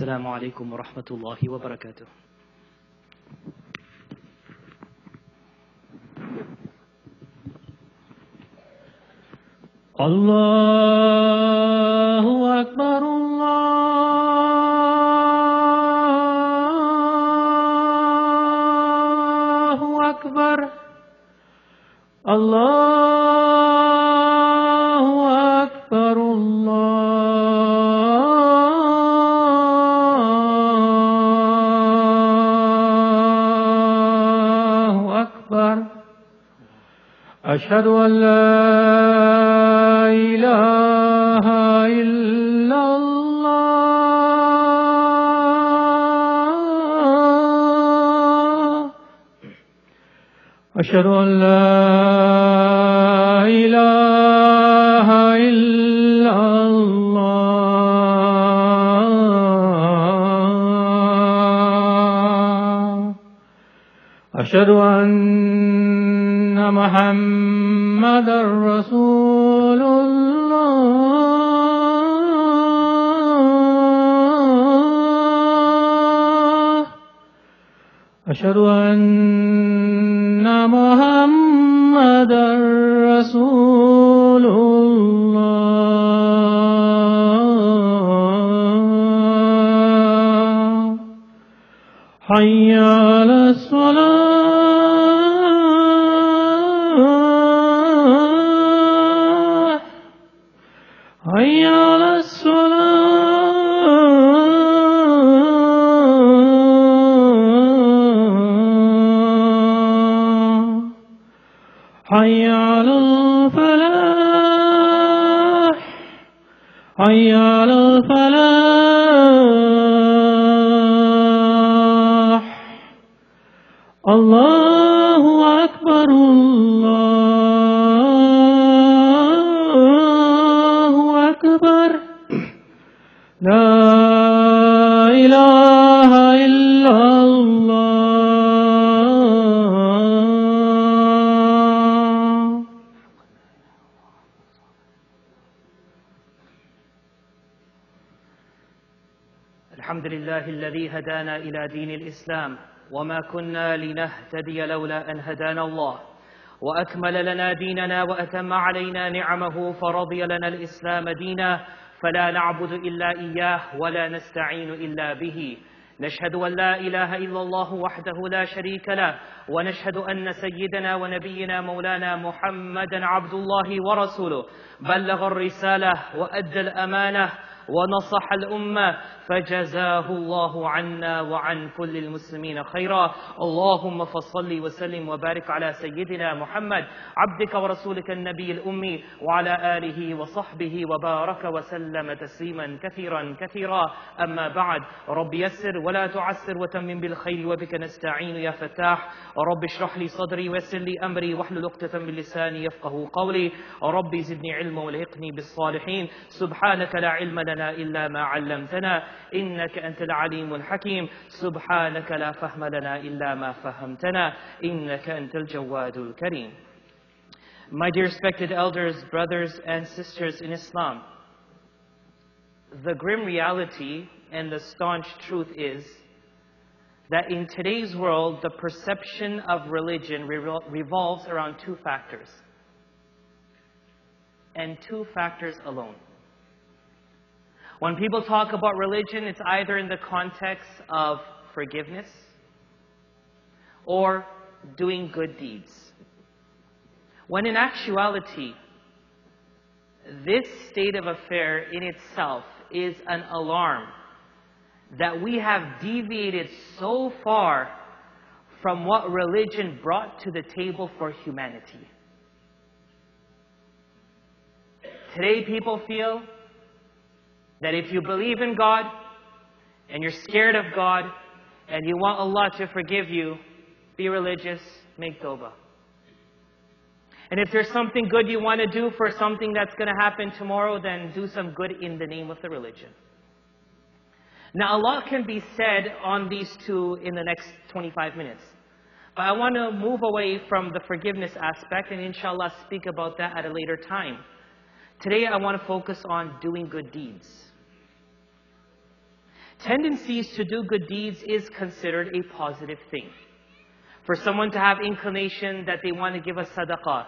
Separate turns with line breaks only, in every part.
السلام عليكم ورحمة الله وبركاته. الله أكبر الله أكبر الله أكبر الله أكبر. أشهد أن لا إله إلا الله. أشهد أن لا إله إلا الله. أشهد أن محمدا رسول الله. أشهد أن محمدا رسول الله. حي على الصلاة حي على الصلاة حي على الفلاح حي على الفلاح. الله أكبر الله أكبر. لا إله إلا الله.
الحمد لله الذي هدانا إلى دين الإسلام وما كنا لنهتدي لولا أن هدانا الله وأكمل لنا ديننا وأتم علينا نعمه فرضي لنا الإسلام دينا فلا نعبد إلا إياه ولا نستعين إلا به. نشهد أن لا إله إلا الله وحده لا شريك له ونشهد أن سيدنا ونبينا مولانا محمدا عبد الله ورسوله بلغ الرسالة وأدى الأمانة ونصح الأمة فجزاه الله عنا وعن كل المسلمين خيرا. اللهم فصل وسلم وبارك على سيدنا محمد عبدك ورسولك النبي الأمي وعلى آله وصحبه وبارك وسلم تسليما كثيرا كثيرا. أما بعد، رب يسر ولا تعسر وتمم بالخير وبك نستعين يا فتاح. رب اشرح لي صدري ويسر لي أمري واحلل عقدة من لساني يفقه قولي. رب زدني علما والحقني بالصالحين. سبحانك لا علم لنا إلا ما علمتنا إنك أنت العليم الحكيم. سبحانك لا فهم لنا إلا ما فهمتنا إنك أنت الجواد الكريم. My dear respected elders, brothers and sisters in Islam, the grim reality and the staunch truth is that in today's world, the perception of religion revolves around two factors, and two factors alone. When people talk about religion, it's either in the context of forgiveness or doing good deeds. When in actuality, this state of affair in itself is an alarm that we have deviated so far from what religion brought to the table for humanity. Today people feel that if you believe in God and you're scared of God and you want Allah to forgive you, be religious, make tawbah. And if there's something good you want to do for something that's going to happen tomorrow, then do some good in the name of the religion. Now, a lot can be said on these two in the next 25 minutes. But I want to move away from the forgiveness aspect and inshallah speak about that at a later time. Today I want to focus on doing good deeds. tendencies to do good deeds is considered a positive thing. For someone to have inclination that they want to give a sadaqah,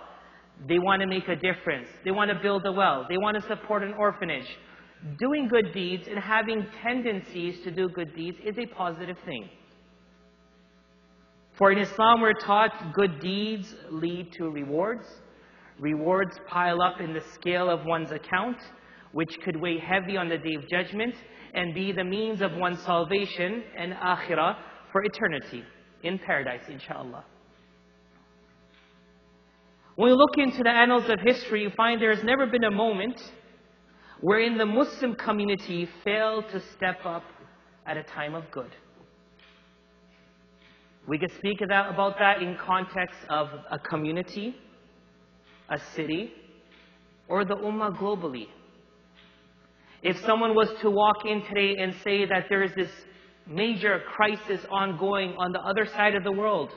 they want to make a difference, they want to build a well, they want to support an orphanage. Doing good deeds and having tendencies to do good deeds is a positive thing. For in Islam we're taught good deeds lead to rewards. Rewards pile up in the scale of one's account, which could weigh heavy on the Day of Judgment and be the means of one's salvation and akhirah for eternity in paradise, inshallah. When you look into the annals of history, you find there has never been a moment wherein the Muslim community failed to step up at a time of good. We could speak about that in context of a community, a city, or the ummah globally. If someone was to walk in today and say that there is this major crisis ongoing on the other side of the world,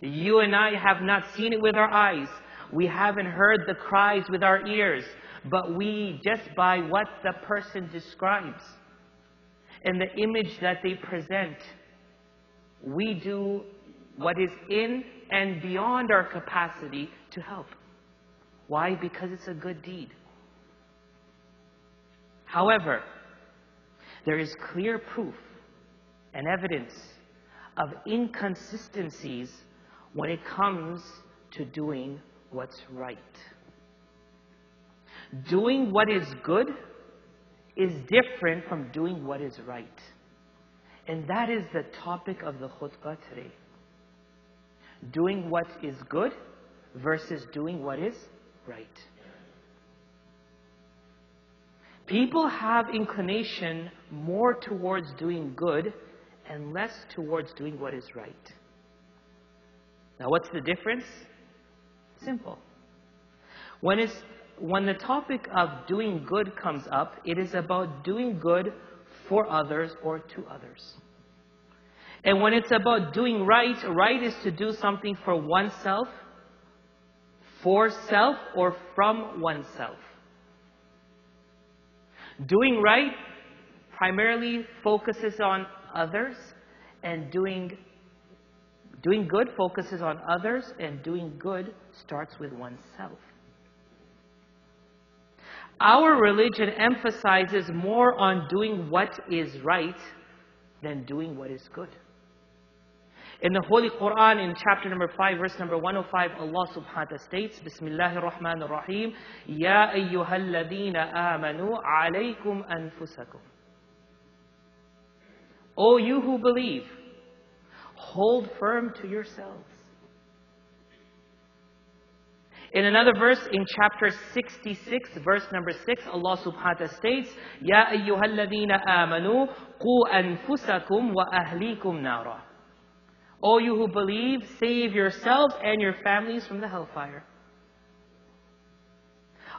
you and I have not seen it with our eyes, we haven't heard the cries with our ears, but we, just by what the person describes and the image that they present, we do what is in and beyond our capacity to help. Why? Because it's a good deed. However, there is clear proof and evidence of inconsistencies when it comes to doing what's right. Doing what is good is different from doing what is right. And that is the topic of the khutbah today. Doing what is good versus doing what is right. People have inclination more towards doing good and less towards doing what is right. Now, what's the difference? Simple. When the topic of doing good comes up, it is about doing good for others or to others. And when it's about doing right, right is to do something for oneself, for self, or from oneself. Doing right primarily focuses on others, and doing good focuses on others, and doing good starts with oneself. Our religion emphasizes more on doing what is right than doing what is good. In the Holy Quran, in chapter number 5, verse number 105, Allah subhanahu wa ta'ala states, Bismillahir Rahmanir Rahim, Ya ayyuhalladhina amanu alaykum anfusakum. O you who believe, hold firm to yourselves. In another verse, in chapter 66, verse number 6, Allah subhanahu wa ta'ala states, Ya ayyuhalladhina amanu qu anfusakum wa ahlikum nara. O you who believe, save yourselves and your families from the hellfire.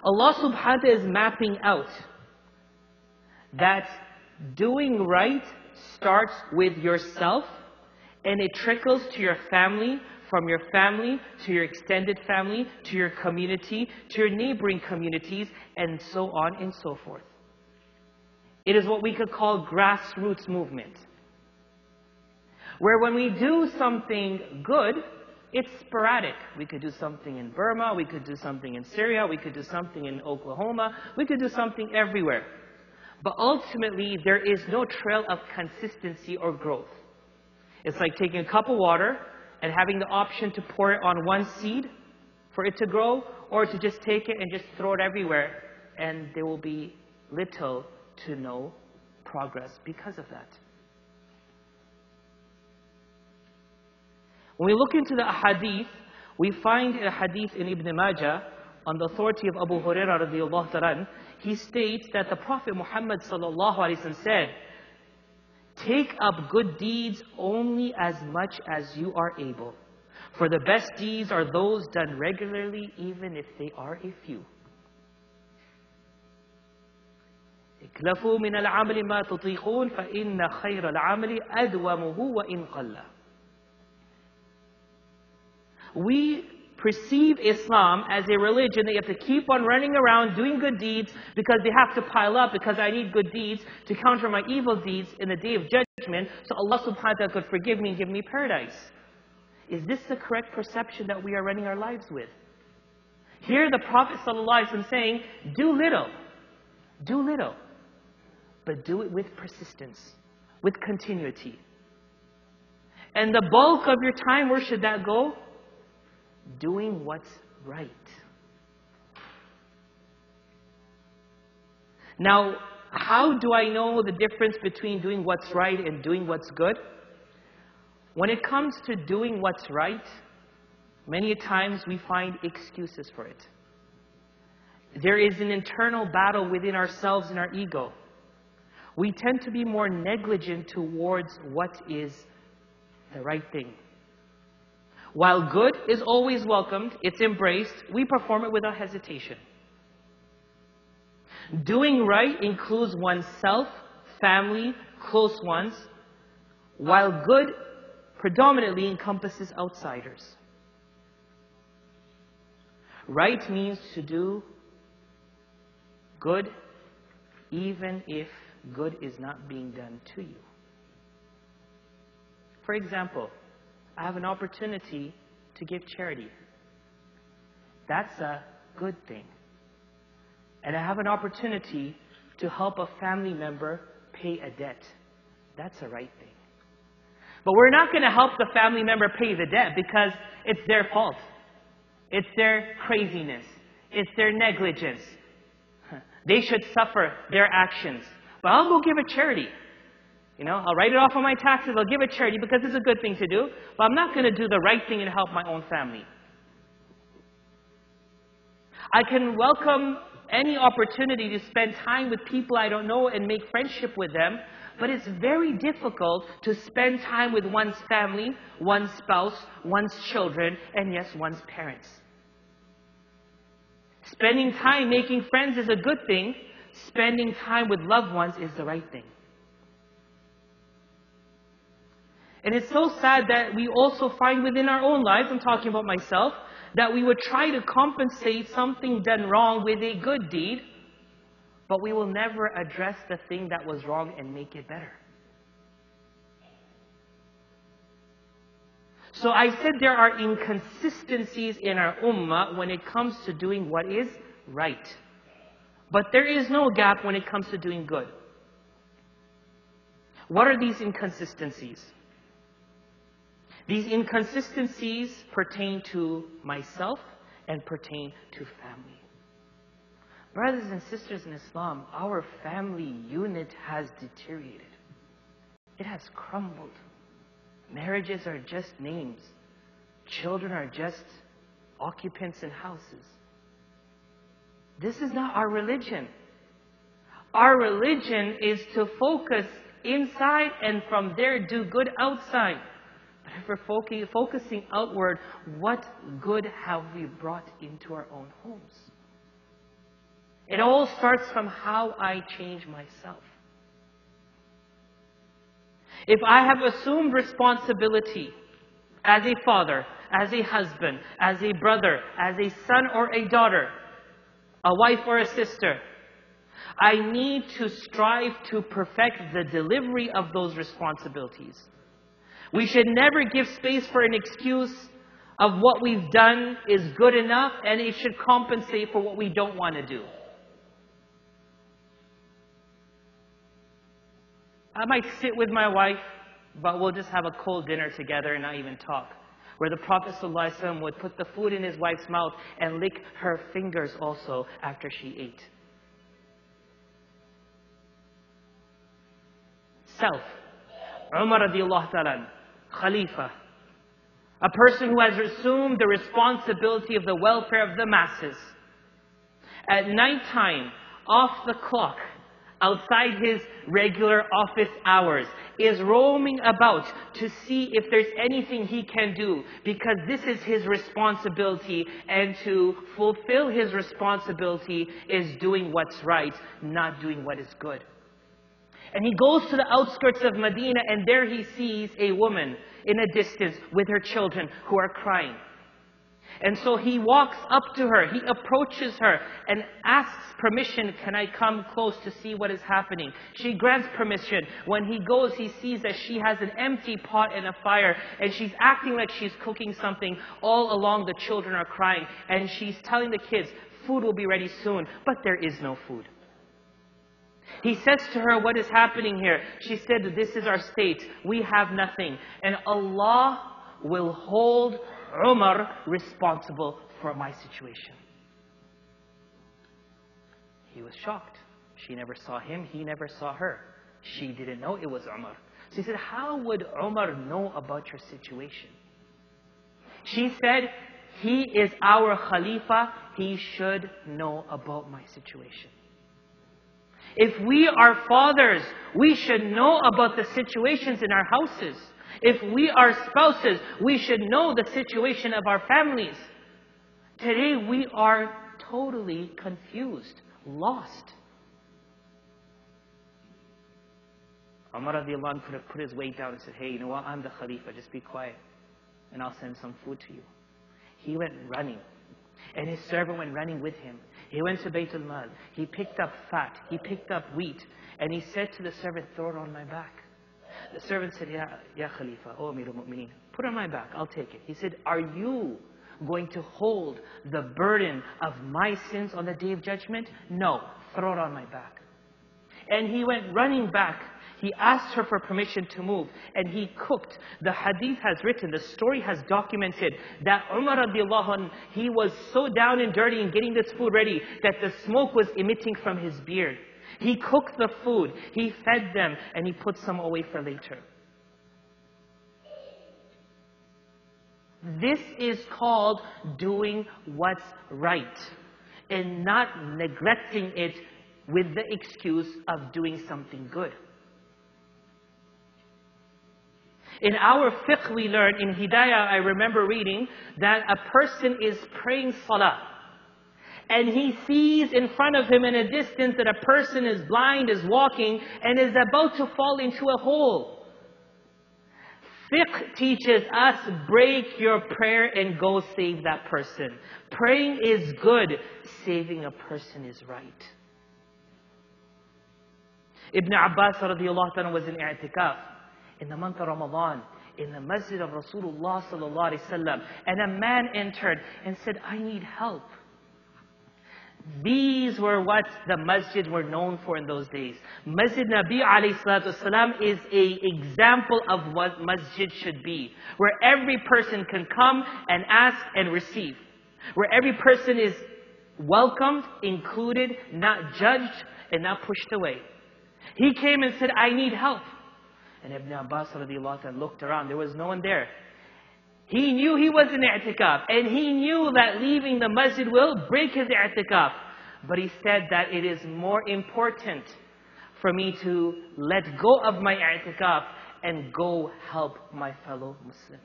Allah subhanahu wa ta'ala is mapping out that doing right starts with yourself, and it trickles to your family, from your family to your extended family, to your community, to your neighboring communities, and so on and so forth. It is what we could call grassroots movement. Where when we do something good, it's sporadic. We could do something in Burma, we could do something in Syria, we could do something in Oklahoma, we could do something everywhere. But ultimately, there is no trail of consistency or growth. It's like taking a cup of water and having the option to pour it on one seed for it to grow, or to just take it and just throw it everywhere, and there will be little to no progress because of that. When we look into the hadith, we find a hadith in Ibn Majah on the authority of Abu Hurairah radiyallahu ta'ala. He states that the Prophet Muhammad sallallahu alaihi wasallam said, take up good deeds only as much as you are able. For the best deeds are those done regularly, even if they are a few. اكلفوا من العمل ما تطيقون فإن خير العمل أدومه وإن قل. We perceive Islam as a religion that you have to keep on running around doing good deeds because they have to pile up, because I need good deeds to counter my evil deeds in the day of judgment, so Allah subhanahu wa ta'ala could forgive me and give me paradise. Is this the correct perception that we are running our lives with? Here the Prophet ﷺ is saying, do little, but do it with persistence, with continuity. And the bulk of your time, where should that go? Doing what's right. Now, how do I know the difference between doing what's right and doing what's good? When it comes to doing what's right, many times we find excuses for it. There is an internal battle within ourselves and our ego. We tend to be more negligent towards what is the right thing. While good is always welcomed, it's embraced, we perform it without hesitation. Doing right includes oneself, family, close ones, while good predominantly encompasses outsiders. Right means to do good even if good is not being done to you. For example, I have an opportunity to give charity. That's a good thing. And I have an opportunity to help a family member pay a debt. That's a right thing. But we're not going to help the family member pay the debt because it's their fault. It's their craziness. It's their negligence. They should suffer their actions. But I'll go give a charity. I'll write it off on my taxes, I'll give it charity because it's a good thing to do, but I'm not going to do the right thing and help my own family. I can welcome any opportunity to spend time with people I don't know and make friendship with them, but it's very difficult to spend time with one's family, one's spouse, one's children, and yes, one's parents. Spending time making friends is a good thing. Spending time with loved ones is the right thing. And it's so sad that we also find within our own lives, I'm talking about myself, that we would try to compensate something done wrong with a good deed, but we will never address the thing that was wrong and make it better. So I said there are inconsistencies in our ummah when it comes to doing what is right. But there is no gap when it comes to doing good. What are these inconsistencies? These inconsistencies pertain to myself and pertain to family. Brothers and sisters in Islam, our family unit has deteriorated. It has crumbled. Marriages are just names. Children are just occupants in houses. This is not our religion. Our religion is to focus inside and from there do good outside. But if we're focusing outward, what good have we brought into our own homes? It all starts from how I change myself. If I have assumed responsibility as a father, as a husband, as a brother, as a son or a daughter, a wife or a sister, I need to strive to perfect the delivery of those responsibilities. We should never give space for an excuse of what we've done is good enough and it should compensate for what we don't want to do. I might sit with my wife, but we'll just have a cold dinner together and not even talk. Where the Prophet ﷺ would put the food in his wife's mouth and lick her fingers also after she ate. Self. Umar radiallahu ta'ala, Khalifa. A person who has assumed the responsibility of the welfare of the masses. At night time, off the clock, outside his regular office hours, is roaming about to see if there's anything he can do, because this is his responsibility, and to fulfill his responsibility is doing what's right, not doing what is good. And he goes to the outskirts of Medina, and there he sees a woman in a distance with her children who are crying. And so he walks up to her, he approaches her and asks permission, can I come close to see what is happening? She grants permission. When he goes, he sees that she has an empty pot and a fire, and she's acting like she's cooking something. All along the children are crying, and she's telling the kids, food will be ready soon, but there is no food. He says to her, what is happening here? She said, this is our state. We have nothing. And Allah will hold Umar responsible for my situation. He was shocked. She never saw him. He never saw her. She didn't know it was Umar. So he said, how would Umar know about your situation? She said, he is our Khalifa. He should know about my situation. If we are fathers, we should know about the situations in our houses. If we are spouses, we should know the situation of our families. Today we are totally confused, lost. Umar radiallahu anhu could have put his weight down and said, hey, you know what, I'm the Khalifa, just be quiet and I'll send some food to you. He went running, and his servant went running with him. He went to Baytul Mal. He picked up fat. He picked up wheat. And he said to the servant, throw it on my back. The servant said, Ya Khalifa, O Amir al-Mu'mineen, put it on my back, I'll take it. He said, are you going to hold the burden of my sins on the Day of Judgment? No, throw it on my back. And he went running back. He asked her for permission to move, and he cooked. The hadith has written, the story has documented that Umar radiallahu anh, he was so down and dirty in getting this food ready that the smoke was emitting from his beard. He cooked the food, he fed them, and he put some away for later. This is called doing what's right and not neglecting it with the excuse of doing something good. In our fiqh we learn, in Hidayah I remember reading, that a person is praying salah. And he sees in front of him in a distance that a person is blind, is walking, and is about to fall into a hole. Fiqh teaches us, break your prayer and go save that person. Praying is good, saving a person is right. Ibn Abbas radiallahu anhu was in i'tikaf in the month of Ramadan, in the masjid of Rasulullah sallallahu alaihi wasallam, and a man entered and said, I need help. These were what the masjid were known for in those days. Masjid Nabi alayhi salatu wasalam is an example of what masjid should be, where every person can come and ask and receive, where every person is welcomed, included, not judged, and not pushed away. He came and said, I need help. And Ibn Abbas radiallahu anhu looked around. There was no one there. He knew he was in i'tikaf. And he knew that leaving the masjid will break his i'tikaf. But he said that it is more important for me to let go of my i'tikaf and go help my fellow Muslim.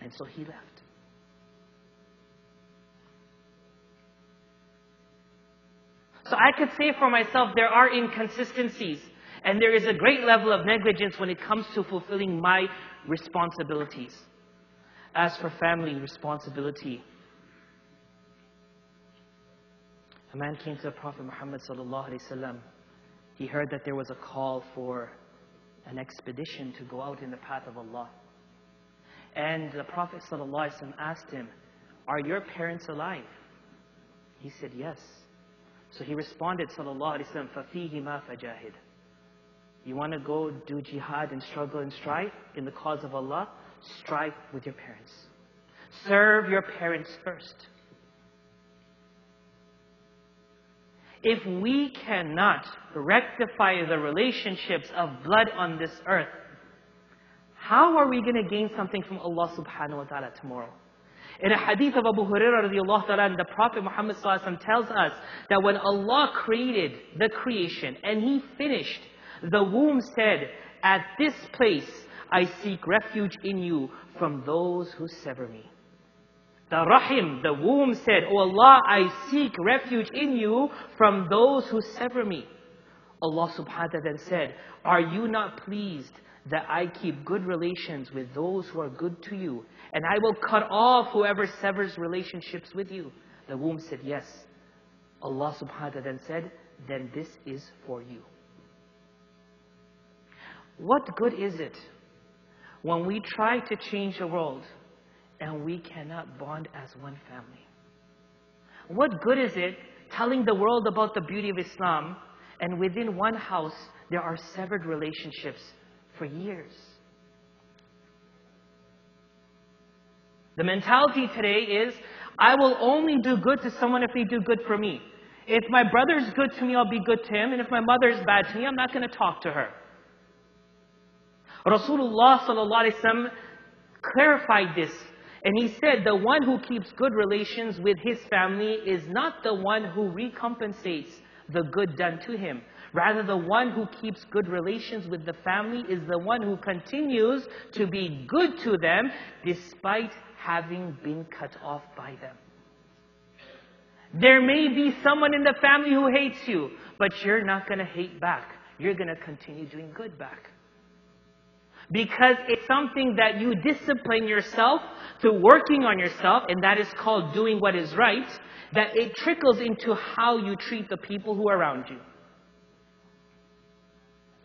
And so he left. So I could say for myself, there are inconsistencies. And there is a great level of negligence when it comes to fulfilling my responsibilities. As for family responsibility, a man came to the Prophet Muhammad sallallahu alaihi wasallam. He heard that there was a call for an expedition to go out in the path of Allah. And the Prophet sallallahu alaihi wasallam asked him, are your parents alive? He said, yes. So he responded, sallallahu alaihi wasallam, فَفِيهِمَا فَجَاهِدْ. You want to go do jihad and struggle and strive in the cause of Allah? Strive with your parents. Serve your parents first. If we cannot rectify the relationships of blood on this earth, how are we going to gain something from Allah subhanahu wa ta'ala tomorrow? In a hadith of Abu Hurairah radiallahu ta'ala, the Prophet Muhammad sallallahu alaihi wasallam tells us that when Allah created the creation and He finished, the womb said, at this place I seek refuge in you from those who sever me. The Rahim, the womb said, O Allah, I seek refuge in you from those who sever me. Allah subhanahu wa ta'ala then said, are you not pleased that I keep good relations with those who are good to you, and I will cut off whoever severs relationships with you? The womb said, yes. Allah subhanahu wa ta'ala then said, then this is for you. What good is it when we try to change the world and we cannot bond as one family? What good is it telling the world about the beauty of Islam, and within one house there are severed relationships for years? The mentality today is, I will only do good to someone if they do good for me. If my brother's good to me, I'll be good to him. And if my mother's bad to me, I'm not going to talk to her. Rasulullah sallallahu alaihi wasallam clarified this. And he said, the one who keeps good relations with his family is not the one who recompensates the good done to him. Rather, the one who keeps good relations with the family is the one who continues to be good to them despite having been cut off by them. There may be someone in the family who hates you, but you're not going to hate back. You're going to continue doing good back. Because it's something that you discipline yourself through working on yourself, and that is called doing what is right, that it trickles into how you treat the people who are around you.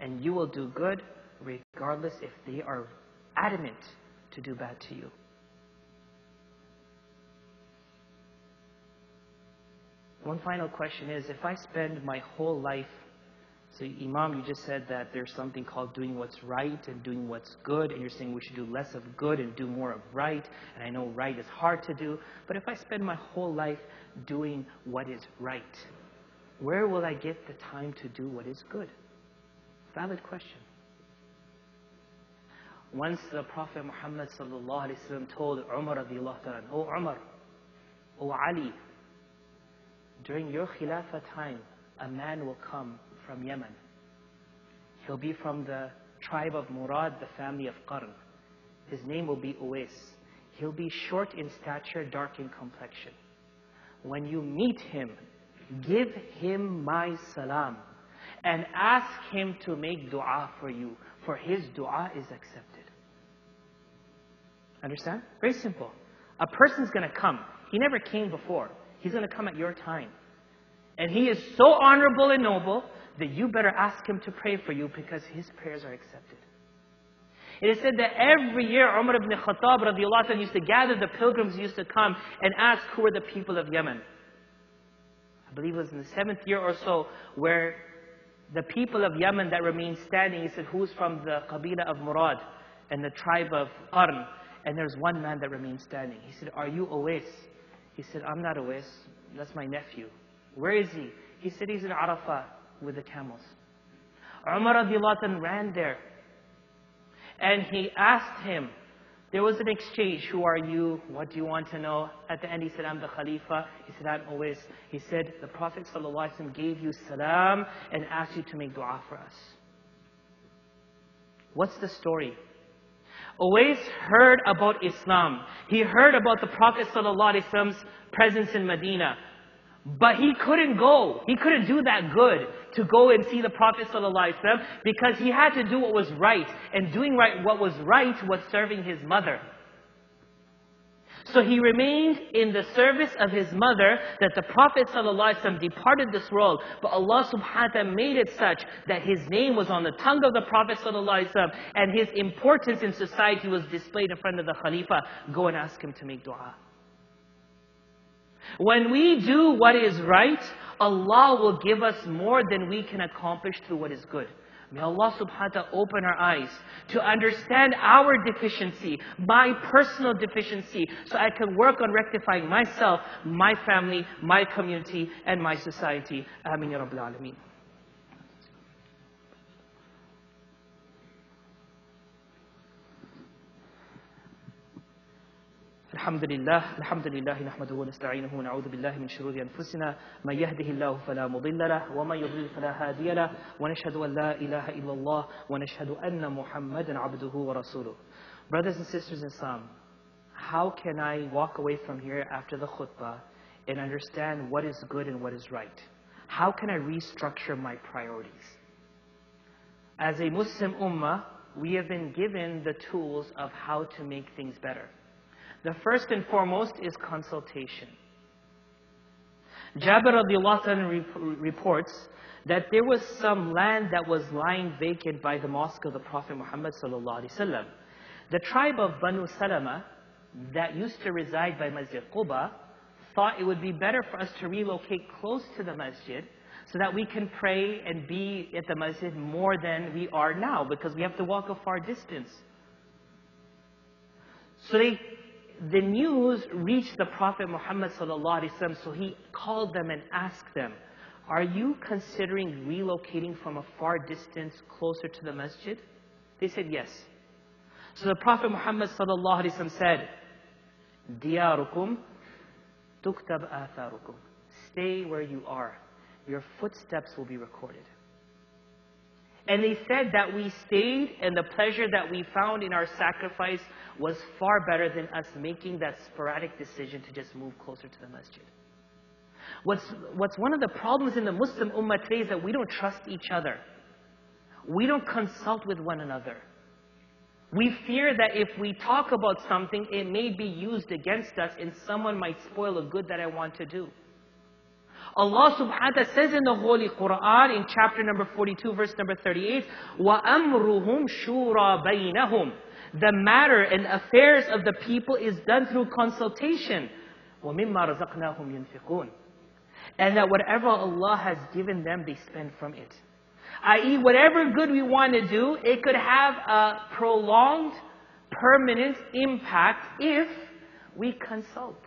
And you will do good regardless if they are adamant to do bad to you. One final question is, if I spend my whole life, so Imam, you just said that there's something called doing what's right and doing what's good, and you're saying we should do less of good and do more of right, and I know right is hard to do, but if I spend my whole life doing what is right, where will I get the time to do what is good? Valid question. Once the Prophet Muhammad sallallahu alaihi wasallam told Umar radiallahu ta'ala, O Umar, O Ali, during your Khilafah time, a man will come from Yemen. He'll be from the tribe of Murad, the family of Qarn. His name will be Uwais. He'll be short in stature, dark in complexion. When you meet him, give him my salam and ask him to make dua for you, for his dua is accepted. Understand? Very simple. A person's going to come. He never came before. He's going to come at your time. And he is so honorable and noble that you better ask him to pray for you because his prayers are accepted. It is said that every year Umar ibn Khattab radiallahu anhu used to gather the pilgrims who used to come and ask who were the people of Yemen. I believe it was in the 7th year or so where the people of Yemen that remained standing, he said, who's from the Qabila of Murad and the tribe of Qarn? And there's one man that remained standing. He said, are you Uwais? He said, I'm not Uwais. That's my nephew. Where is he? He said, he's in Arafah with the camels. Umar radiallahu anhu ran there. And he asked him, there was an exchange, who are you? What do you want to know? At the end he said, I'm the Khalifa. He said, I'm Uwais. He said, the Prophet ﷺ gave you salam and asked you to make dua for us. What's the story? Uwais heard about Islam. He heard about the Prophet ﷺ's presence in Medina. But he couldn't go. He couldn't do that good to go and see the Prophet ﷺ because he had to do what was right. And doing what was right was serving his mother. So he remained in the service of his mother that the Prophet ﷺ departed this world. But Allah subhanahu wa ta'ala made it such that his name was on the tongue of the Prophet ﷺ and his importance in society was displayed in front of the Khalifa. Go and ask him to make dua. When we do what is right, Allah will give us more than we can accomplish through what is good. May Allah subhanahu wa ta'ala open our eyes to understand our deficiency, my personal deficiency, so I can work on rectifying myself, my family, my community, and my society. Ameen ya Rabbil Alameen. الحمد لله نحمده ونستعينه ونعوذ بالله من شرور أنفسنا من يهده الله فلا مضل له ومن يضلل فلا هادي له ونشهد أن لا إله إلا الله ونشهد أن محمدا عبده ورسوله. Brothers and sisters in Islam, how can I walk away from here after the khutbah and understand what is good and what is right? How can I restructure my priorities? As a Muslim ummah, we have been given the tools of how to make things better. The first and foremost is consultation. Jabir radiallahu anhu reports that there was some land that was lying vacant by the mosque of the Prophet Muhammad sallallahu alaihi wasallam. The tribe of Banu Salama that used to reside by Masjid Quba thought it would be better for us to relocate close to the masjid so that we can pray and be at the masjid more than we are now, because we have to walk a far distance. So the news reached the Prophet Muhammad sallallahu alaihi wasallam, so he called them and asked them, are you considering relocating from a far distance closer to the masjid? They said yes. So the Prophet Muhammad sallallahu alaihi wasallam said, Diyarukum tuktab atharukum. Stay where you are. Your footsteps will be recorded. And they said that we stayed, and the pleasure that we found in our sacrifice was far better than us making that sporadic decision to just move closer to the masjid. What's one of the problems in the Muslim ummah today is that we don't trust each other. We don't consult with one another. We fear that if we talk about something, it may be used against us and someone might spoil a good that I want to do. Allah subhanahu wa ta'ala says in the Holy Quran in chapter number 42, verse number 38, وَأَمْرُهُمْ شُورَى بَيْنَهُمْ. The matter and affairs of the people is done through consultation. وَمِمَّا رَزَقْنَاهُمْ يُنْفِقُونَ. And that whatever Allah has given them, they spend from it. I.e., whatever good we want to do, it could have a prolonged, permanent impact if we consult.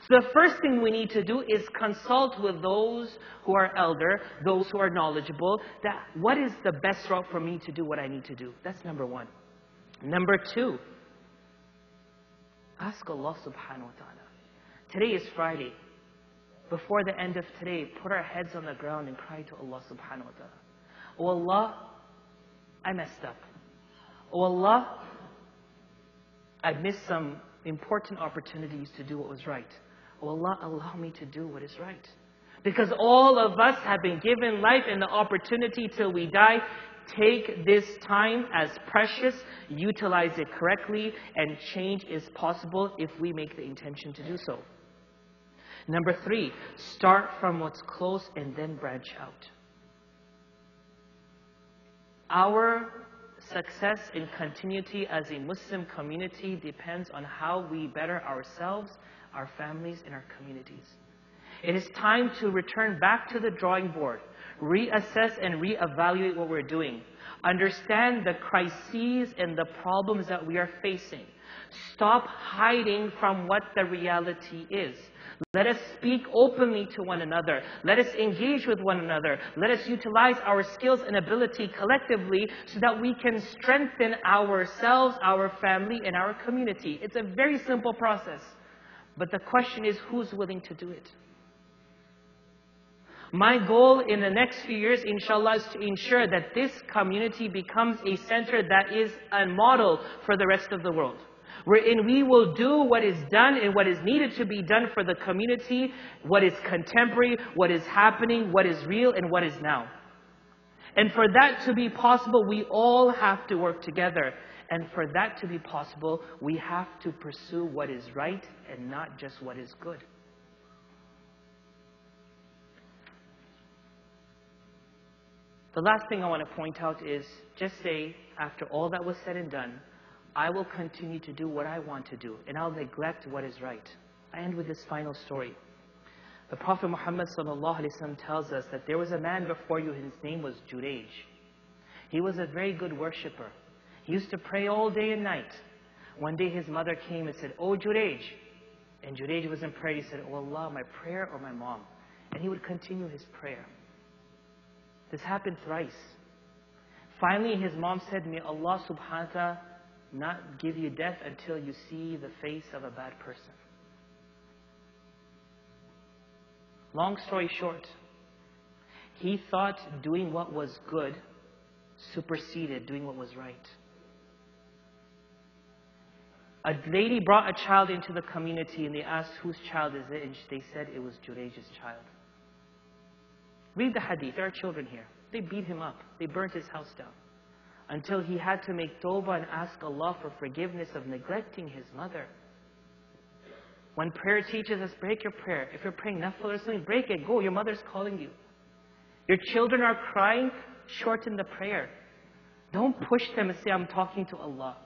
So the first thing we need to do is consult with those who are elder, those who are knowledgeable, that what is the best route for me to do what I need to do. That's number one. Number two, ask Allah subhanahu wa ta'ala. Today is Friday. Before the end of today, put our heads on the ground and cry to Allah subhanahu wa ta'ala. Oh Allah, I messed up. Oh Allah, I missed some important opportunities to do what was right. Oh Allah, allow me to do what is right. Because all of us have been given life and the opportunity till we die. Take this time as precious, utilize it correctly, and change is possible if we make the intention to do so. Number three, start from what's close and then branch out. Our success and continuity as a Muslim community depends on how we better ourselves, our families, and our communities. It is time to return back to the drawing board, reassess and reevaluate what we're doing. Understand the crises and the problems that we are facing. Stop hiding from what the reality is. Let us speak openly to one another. Let us engage with one another. Let us utilize our skills and ability collectively so that we can strengthen ourselves, our family, and our community. It's a very simple process. But the question is, who's willing to do it? My goal in the next few years, inshallah, is to ensure that this community becomes a center that is a model for the rest of the world. Wherein we will do what is done and what is needed to be done for the community, what is contemporary, what is happening, what is real, and what is now. And for that to be possible, we all have to work together. And for that to be possible, we have to pursue what is right and not just what is good. The last thing I want to point out is, just say, after all that was said and done, I will continue to do what I want to do, and I'll neglect what is right. I end with this final story. The Prophet Muhammad sallallahu alaihi wasallam tells us that there was a man before you, his name was Jurayj. He was a very good worshipper. He used to pray all day and night. One day his mother came and said, "Oh Jurayj." And Jurayj was in prayer. He said, "Oh Allah, my prayer or my mom?" And he would continue his prayer. This happened thrice. Finally his mom said, "May Allah subhanahu wa ta'ala not give you death until you see the face of a bad person." Long story short, he thought doing what was good superseded doing what was right. A lady brought a child into the community and they asked, "Whose child is it?" And they said it was Jurayj's child. Read the hadith. There are children here. They beat him up. They burnt his house down. Until he had to make tawbah and ask Allah for forgiveness of neglecting his mother. When prayer teaches us, break your prayer. If you're praying nafil or something, break it. Go, your mother's calling you. Your children are crying, shorten the prayer. Don't push them and say, I'm talking to Allah.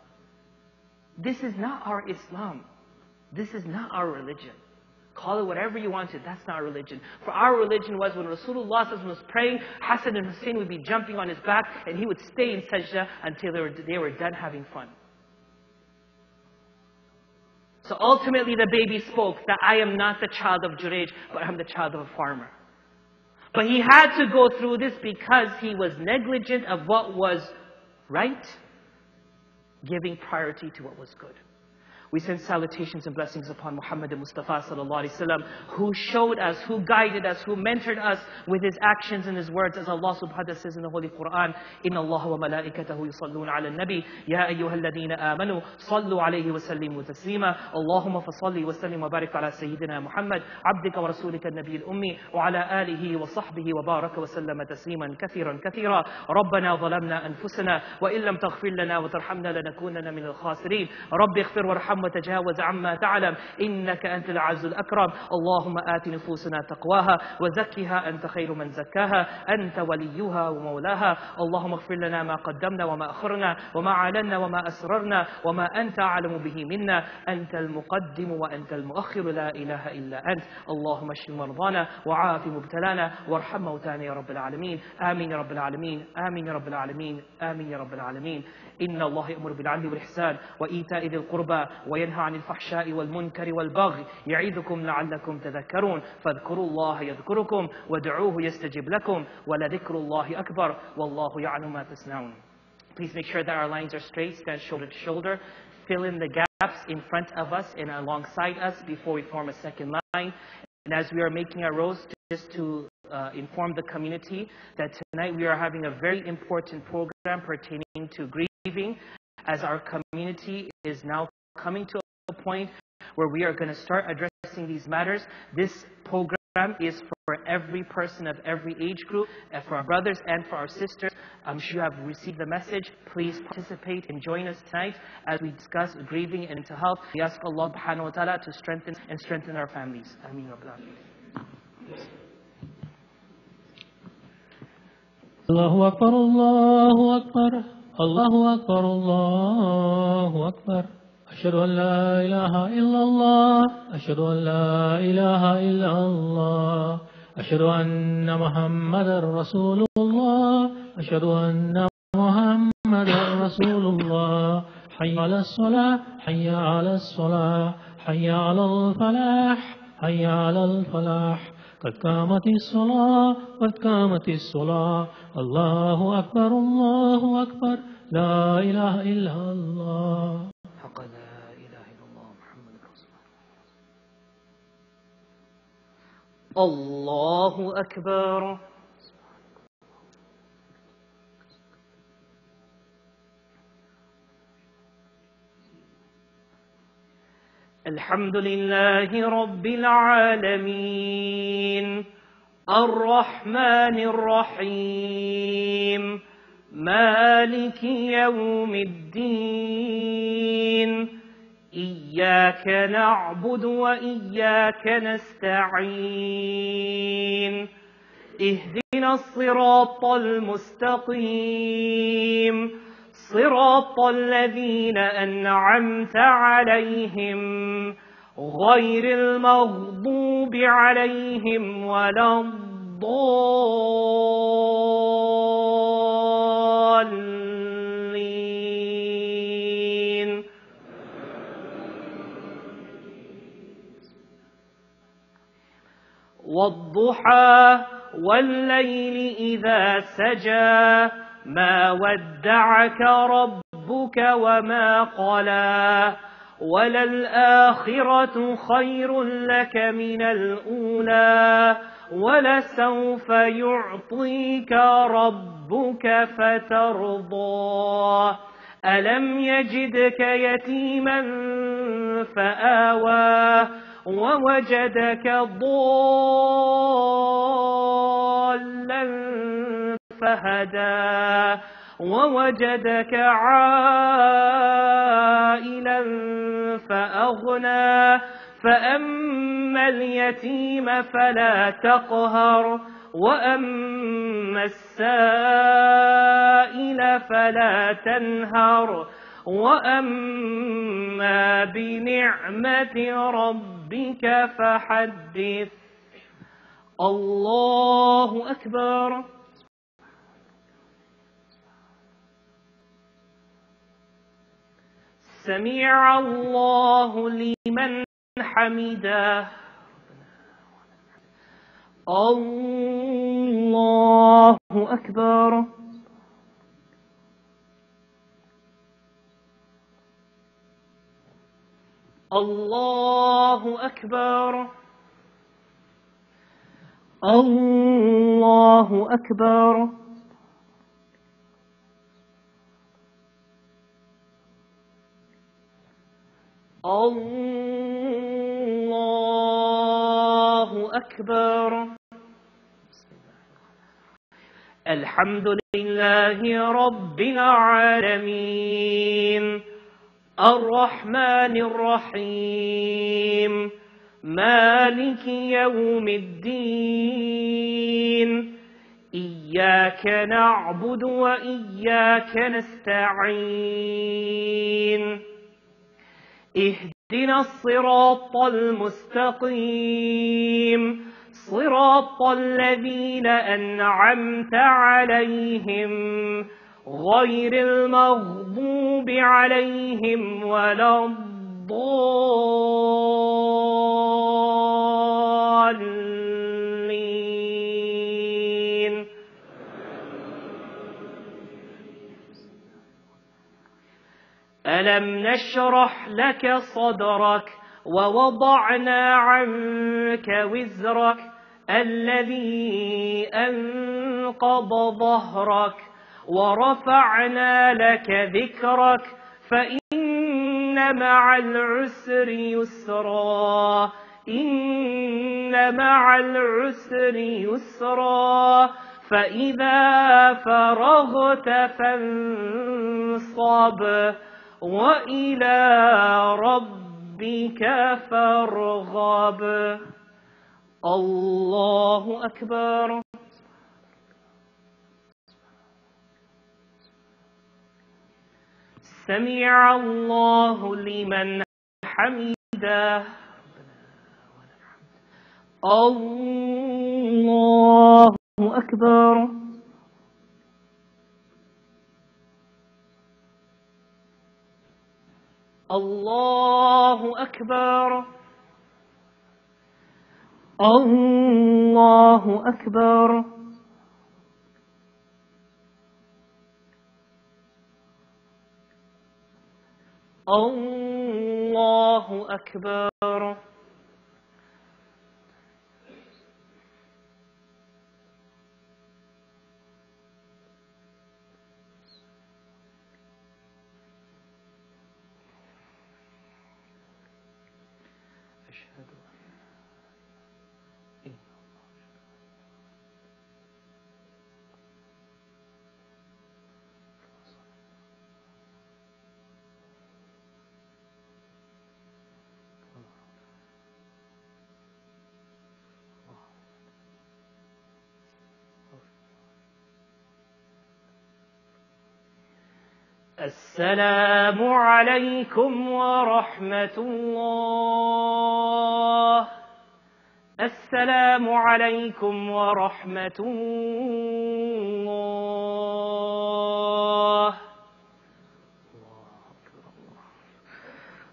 This is not our Islam. This is not our religion. Call it whatever you want to. That's not our religion. For our religion was when Rasulullah was praying, Hassan and Hussein would be jumping on his back and he would stay in sajda until they were done having fun. So ultimately the baby spoke that I am not the child of Jurayj, but I'm the child of a farmer. But he had to go through this because he was negligent of what was right, giving priority to what was good. We send salutations and blessings upon Muhammad Mustafa sallallahu alaihi wasallam, who showed us, who guided us, who mentored us with his actions and his words, as Allah subhanahu wa ta'ala says in the Holy Quran, Inna Allah wa malaikatahu yusalluna ala nabi, Ya ayyuhalladhina amanu, sallu alayhi wa sallimu taslima, Allahumma fasalli wa sallim wa barik ala Sayyidina Muhammad, abdika wa rasulika al-nabi al-ummi, wa ala alihi wa sahbihi wa baraka wa sallama tasliman kathiran kathira, Rabbana zalamna anfusana, wa illam taghfir lana wa tarhamna lanakunanna min al-khasirin, Rabbi ighfir warham وتجاوز عما تعلم إنك أنت العز الأكرم اللهم آت نفوسنا تقواها وزكها أنت خير من زكاها أنت وليها ومولاها اللهم اغفر لنا ما قدمنا وما أخرنا وما أعلنا وما أسررنا وما أنت أعلم به منا أنت المقدم وأنت المؤخر لا إله إلا أنت اللهم اشف مرضانا وعاف مبتلانا وارحم موتانا يا رب العالمين آمين يا رب العالمين آمين يا رب العالمين آمين يا رب العالمين إن الله يأمر بالعدل والإحسان وإيتاء ذي القربى وينهى عن الفحشاء والمنكر والبغي يعظكم لعلكم تذكرون فاذكروا الله يذكركم وادعوه يستجب لكم ولذكر الله أكبر والله يعلم ما تصنعون. Please make sure that our lines are straight, stand shoulder to shoulder. Fill in the gaps in front of us and alongside us before we form a second line. And as we are making our rows, just to inform the community that tonight we are having a very important program pertaining to grieving, as our community is now coming to a point where we are going to start addressing these matters. This program is for every person of every age group, and for our brothers and for our sisters. I'm sure you have received the message. Please participate and join us tonight as we discuss grieving and mental health. We ask Allah subhanahu wa ta'ala to strengthen our families. Ameen.
Allahu Akbar, Allahu Akbar, Allahu Akbar, Allahu Akbar. أشهد أن لا إله إلا الله أشهد أن لا إله إلا الله أشهد أن محمدا رسول الله أشهد أن محمدا رسول الله حي على الصلاة حي على الصلاة حي على الفلاح حي على الفلاح قد قامت الصلاة قد قامت الصلاة الله أكبر الله أكبر لا إله إلا الله
حق لا إله إلا الله محمد رسول الله الله أكبر الحمد لله رب العالمين الرحمن الرحيم مالك يوم الدين إياك نعبد وإياك نستعين اهدنا الصراط المستقيم صراط الذين أنعمت عليهم غير المغضوب عليهم ولا الضالين والضحى والليل إذا سجى ما ودعك ربك وما قلى وللآخرة خير لك من الأولى ولسوف يعطيك ربك فترضى ألم يجدك يتيما فآوى ووجدك ضالا فهدى ووجدك عائلا فأغنى فأما اليتيم فلا تقهر وأما السائل فلا تنهر وأما بنعمة ربك فحدث. الله أكبر. سمع الله لمن حمده. الله أكبر. الله أكبر. الله أكبر. الله أكبر. الحمد لله رب العالمين الرحمن الرحيم مالك يوم الدين إياك نعبد وإياك نستعين اهدنا الصراط المستقيم صراط الذين أنعمت عليهم غير المغضوب عليهم ولا الضالين. ألم نشرح لك صدرك ووضعنا عنك وزرك الذي أنقض ظهرك ورفعنا لك ذكرك فإن مع العسر يسرا إن مع العسر يسرا فإذا فرغت فانصب وإلى ربك فارغب. الله أكبر. سمع الله لمن حمده. الله أكبر. الله أكبر. الله أكبر. الله أكبر. السلام عليكم ورحمة الله. السلام عليكم ورحمة الله.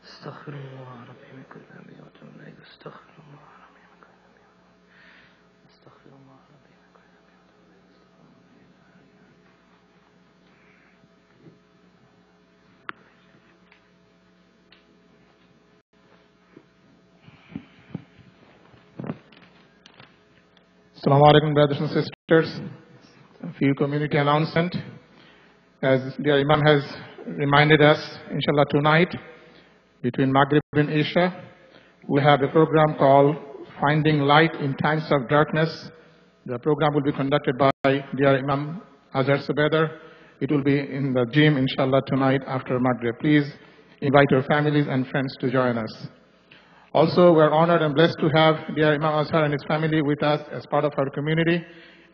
استغفر الله ربي من كل ذنب واتوب اليه. استغفر الله ربي من كل ذنب. استغفر الله ربي من كل ذنب.
Assalamu alaikum, brothers and sisters. A few community announcement. As the Imam has reminded us, inshallah, tonight, between Maghrib and Isha, we have a program called Finding Light in Times of Darkness. The program will be conducted by dear Imam Azhar Subedar. It will be in the gym, inshallah, tonight after Maghrib. Please invite your families and friends to join us. Also, we are honored and blessed to have dear Imam Azhar and his family with us as part of our community.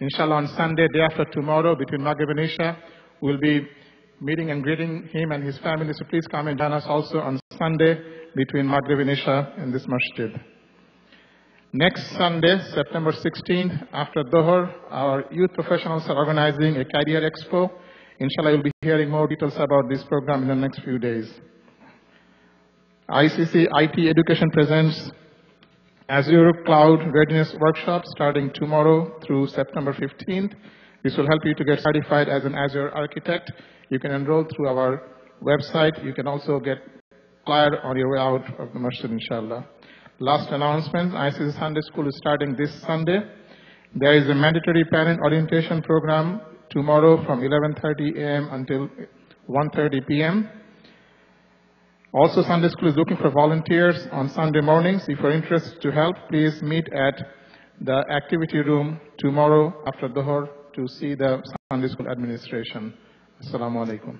Inshallah, on Sunday, day after tomorrow, between Maghrib and Isha, we'll be meeting and greeting him and his family. So please come and join us also on Sunday between Maghrib and Isha in this masjid. Next Sunday, September 16th, after Dhuhr, our youth professionals are organizing a career expo. Inshallah, you'll be hearing more details about this program in the next few days. ICC IT Education presents Azure Cloud Readiness Workshop starting tomorrow through September 15th. This will help you to get certified as an Azure architect. You can enroll through our website. You can also get flyer on your way out of the masjid, inshallah. Last announcement, ICC Sunday School is starting this Sunday. There is a mandatory parent orientation program tomorrow from 11:30 a.m. until 1:30 p.m. Also, Sunday School is looking for volunteers on Sunday mornings. If you're interested to help, please meet at the activity room tomorrow after Dhuhr to see the Sunday School administration. Assalamu alaikum.